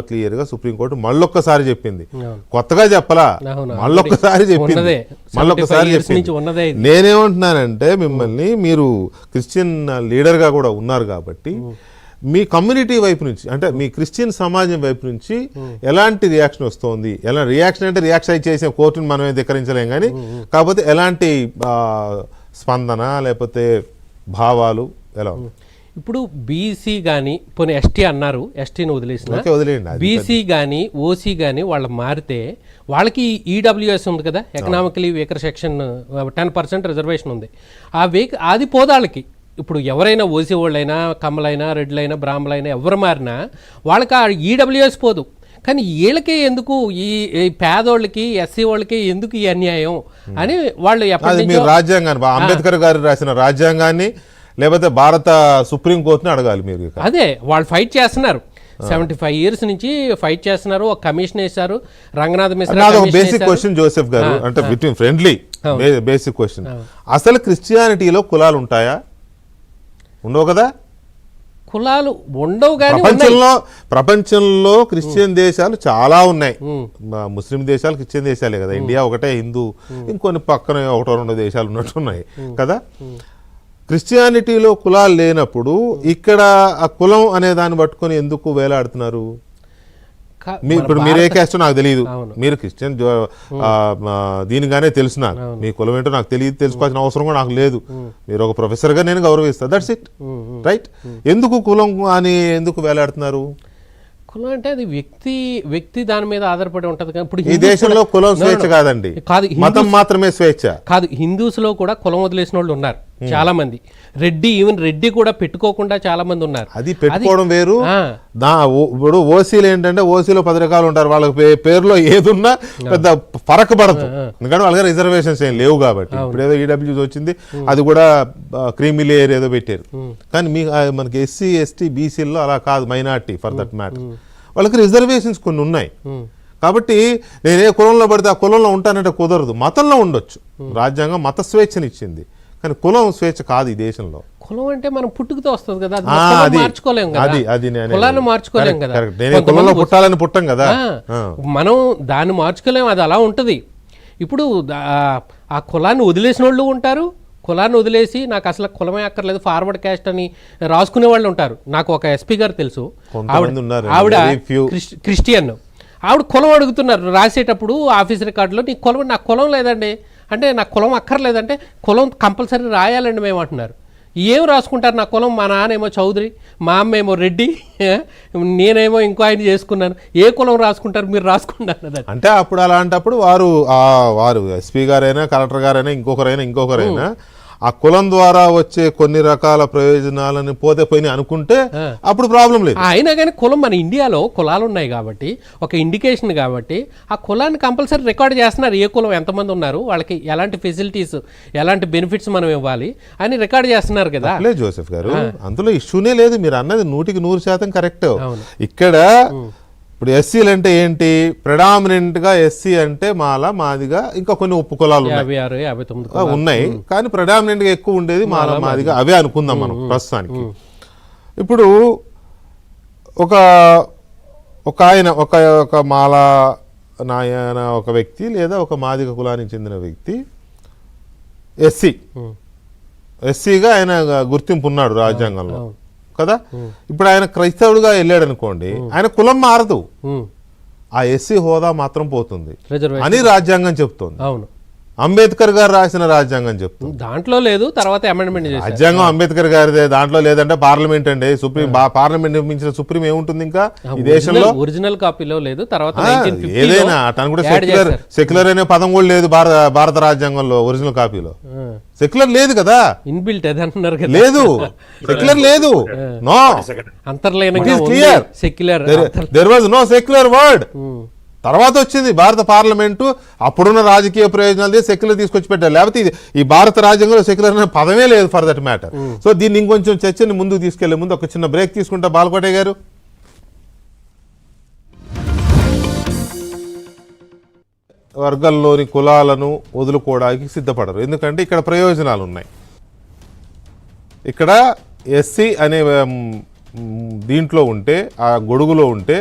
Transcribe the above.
క్లియర్గా సుప్రీంకోర్టు మళ్ళొక్కసారి చెప్పింది, కొత్తగా చెప్పలా, మళ్ళొక్కసారి చెప్పింది. నేనేమంటున్నానంటే మిమ్మల్ని, మీరు క్రిస్టియన్ లీడర్గా కూడా ఉన్నారు కాబట్టి మీ కమ్యూనిటీ వైపు నుంచి, అంటే మీ క్రిస్టియన్ సమాజం వైపు నుంచి ఎలాంటి రియాక్షన్ వస్తుంది? ఎలా రియాక్షన్ అంటే రియాక్షన్ చేసే కోర్టుని మనమే ధిక్కరించలేం, కానీ కాకపోతే ఎలాంటి స్పందన లేకపోతే భావాలు ఎలా ఉంది? ఇప్పుడు బీసీ కానీ పోనీ ఎస్టీ అన్నారు, ఎస్టీని వదిలేయండి, బీసీ కానీ ఓసీ కానీ వాళ్ళు మారితే వాళ్ళకి ఈడబ్ల్యూఎస్ ఉంది కదా, ఎకనామికలీ వీకర్ సెక్షన్ 10% రిజర్వేషన్ ఉంది. అది పోదాళ్ళకి ఇప్పుడు ఎవరైనా ఓసీ వాళ్ళైనా కమ్మలైనా రెడ్లైనా బ్రాహ్మలైనా ఎవరు మారినా వాళ్ళకి ఆ ఈడబ్ల్యూఎస్ పోదు. కానీ వీళ్ళకి ఎందుకు ఈ పేదోళ్ళకి ఎస్సీ వాళ్ళకి ఎందుకు ఈ అన్యాయం అని వాళ్ళు రాజ్యాంగాన్ని, అంబేద్కర్ గారు రాసిన రాజ్యాంగాన్ని లేకపోతే భారత సుప్రీంకోర్టుని అడగాలి మీరు. అదే వాళ్ళు ఫైట్ చేస్తున్నారు, 75 years నుంచి ఫైట్ చేస్తున్నారు. ఒక కమిషన్ వేశారు, Ranganath Mishra. Basic question Joseph గారు, అంటే బిట్వీన్ ఫ్రెండ్లీ బేసిక్ క్వశ్చన్, అసలు క్రిస్టియానిటీలో కులాలు ఉంటాయా? ఉండవు కదా. కులాలు ఉండవు, కానీ ప్రపంచంలో క్రిస్టియన్ దేశాలు చాలా ఉన్నాయి. ముస్లిం దేశాలు క్రిస్టియన్ దేశాలే కదా, ఇండియా ఒకటే హిందూ, ఇంకొన్ని పక్కన 1-2 దేశాలు ఉన్నట్టున్నాయి కదా. క్రిస్టియానిటీలో కులాలు లేనప్పుడు ఇక్కడ ఆ కులం అనే దాన్ని పట్టుకొని ఎందుకు వేలాడుతున్నారు? ఇప్పుడు మీరే క్యాస్ట్ నాకు తెలియదు, మీరు క్రిస్టియన్ దీనిగానే తెలుసు, నాకు మీ కులం ఏంటో నాకు తెలియదు, తెలుసుకోవాల్సిన అవసరం కూడా నాకు లేదు. మీరు ఒక ప్రొఫెసర్గా నేను గౌరవిస్తాను, దట్స్ ఇట్, రైట్. ఎందుకు కులం అని ఎందుకు వేలాడుతున్నారు? కులం అంటే అది వ్యక్తి దాని మీద ఆధారపడి ఉంటది. ఇప్పుడు ఈ దేశంలో కులం స్వేచ్ఛ కాదండి, కాదు, మతం మాత్రమే స్వేచ్ఛ. కాదు, హిందూస్ లో కూడా కులం వదిలేసిన వాళ్ళు ఉన్నారు చాలా మంది. ఈవెన్ రెడ్డి కూడా పెట్టుకోకుండా చాలా మంది ఉన్నారు. అది పెట్టుకోవడం వేరు. ఇప్పుడు ఓసీలు ఏంటంటే ఓసీలో 10 రకాలు ఉంటారు, వాళ్ళకి పేరులో ఏదున్నా పెద్ద ఫరక్ పడదు, ఎందుకంటే వాళ్ళకి రిజర్వేషన్స్ ఏం లేవు కాబట్టి. ఇప్పుడు ఏదో ఈడబ్ల్యూస్ వచ్చింది, అది కూడా క్రీమీ లేయర్ ఏదో పెట్టారు. కానీ మనకి ఎస్సీ ఎస్టీ బీసీల్లో అలా కాదు, మైనార్టీ ఫర్ దట్ మ్యాటర్, వాళ్ళకి రిజర్వేషన్స్ కొన్ని ఉన్నాయి. కాబట్టి నేను ఏ కులంలో పడితే ఆ కులంలో ఉంటానంటే కుదరదు. మతంలో ఉండొచ్చు, రాజ్యాంగం మత స్వేచ్ఛనిచ్చింది, కానీ కులం స్వేచ్ఛ కాదు ఈ దేశంలో. కులం అంటే మనం పుట్టుకతో వస్తుంది కదా, మార్చుకోలేం కదా, కులాన్ని మార్చుకోలేం కదా, కులంలో పుట్టాలని పుట్టం కదా, మనం దాన్ని మార్చుకోలేం, అది అలా ఉంటది. ఇప్పుడు ఆ కులాన్ని వదిలేసిన వాళ్ళు ఉంటారు, కులాన్ని వదిలేసి నాకు అసలు కులమే అక్కర్లేదు ఫార్వర్డ్ క్యాస్ట్ అని రాసుకునే వాళ్ళు ఉంటారు. నాకు ఒక ఎస్పీ గారు తెలుసు, ఆవిడ క్రిస్టియన్, ఆవిడ కులం అడుగుతున్నారు రాసేటప్పుడు ఆఫీస్ రికార్డులో, నీ కులం, నాకు కులం లేదండి అంటే, నాకు కులం అక్కర్లేదంటే, కులం కంపల్సరీ రాయాలండి మేము అంటున్నారు. ఏం రాసుకుంటారు నా కులం? మా నాన్నేమో చౌదరి, మా అమ్మ ఏమో రెడ్డి, నేనేమో ఇంకో ఆయన చేసుకున్నాను, ఏ కులం రాసుకుంటారు? మీరు రాసుకుంటారు అంటే అప్పుడు అలాంటప్పుడు వారు ఎస్పీ గారైనా కలెక్టర్ గారైనా ఇంకొకరైనా ఆ కులం ద్వారా వచ్చే కొన్ని రకాల ప్రయోజనాలను పోయినాయి అనుకుంటే అప్పుడు ప్రాబ్లం లేదు. అయినా కానీ కులం, మన ఇండియాలో కులాలు ఉన్నాయి కాబట్టి ఒక ఇండికేషన్ కాబట్టి ఆ కులాన్ని కంపల్సరీ రికార్డ్ చేస్తున్నారు. ఏ కులం ఎంతమంది ఉన్నారు, వాళ్ళకి ఎలాంటి ఫెసిలిటీస్ ఎలాంటి బెనిఫిట్స్ మనం ఇవ్వాలి అని రికార్డ్ చేస్తున్నారు కదా. లేదు జోసెఫ్ గారు, అందులో ఇష్యూనే లేదు, మీరు అన్నది 100% కరెక్ట్. ఇక్కడ ఇప్పుడు ఎస్సీలు అంటే ఏంటి? ప్రెడామినెంట్ గా ఎస్సీ అంటే మాదిగా, ఇంకా కొన్ని ఉప కులాలు ఉన్నాయి, కానీ ప్రెడామినెంట్ గా ఎక్కువ ఉండేది మాదిగా, అవే అనుకుందాం మనం ప్రస్తుతానికి. ఇప్పుడు ఒక ఆయన ఒక మాల నాయన ఒక వ్యక్తి లేదా ఒక మాదిగ కులానికి చెందిన వ్యక్తి ఎస్సీగా ఆయన గుర్తింపు ఉన్నాడు రాజ్యాంగంలో కదా. ఇప్పుడు ఆయన క్రైస్తవుడుగా వెళ్ళాడు అనుకోండి, ఆయన కులం మారదు, ఆ ఎస్సీ హోదా మాత్రం పోతుంది అని రాజ్యాంగం చెప్తోంది. అవును, అంబేద్కర్ గారు రాసిన రాజ్యాంగం చెప్తుంది, దాంట్లో లేదు. తర్వాత అమెండ్మెంట్ చేశారు. రాజ్యాంగం అంబేద్కర్ గారిదే, దాంట్లో లేదంటే పార్లమెంట్ అండి, సుప్రీం పార్లమెంట్ నిర్మించిన సుప్రీం ఏముంటుంది ఇంకా ఈ దేశంలో? ఒరిజినల్ కాపీలో లేదు, తర్వాత ఏదైనా అతను కూడా సెక్యులర్ అనే పదం కూడా లేదు భారత రాజ్యాంగంలో, ఒరిజినల్ కాపీలో సెక్యులర్ లేదు కదా, ఇన్బిల్ట్ అంటున్నారు కదా, లేదు సెక్యులర్ లేదు, నో అంతర్లీనంగా secular, there was no secular word. తర్వాత వచ్చింది భారత పార్లమెంటు, అప్పుడున్న రాజకీయ ప్రయోజనాలు సెక్యులర్ తీసుకొచ్చి పెట్టారు, లేకపోతే ఈ భారత రాజ్యాంగంలో సెక్యులర్ అనే పదమే లేదు ఫర్ దట్ మ్యాటర్. సో దీన్ని ఇంకొంచెం చర్చని ముందుకు తీసుకెళ్లే ముందు ఒక చిన్న బ్రేక్ తీసుకుంటా బాలకోటే గారు. వర్గాల్లోని కులాలను వదులుకోవడానికి సిద్ధపడరు, ఎందుకంటే ఇక్కడ ప్రయోజనాలు ఉన్నాయి. ఇక్కడ ఎస్సీ అనే దీంట్లో ఉంటే, ఆ గొడుగులో ఉంటే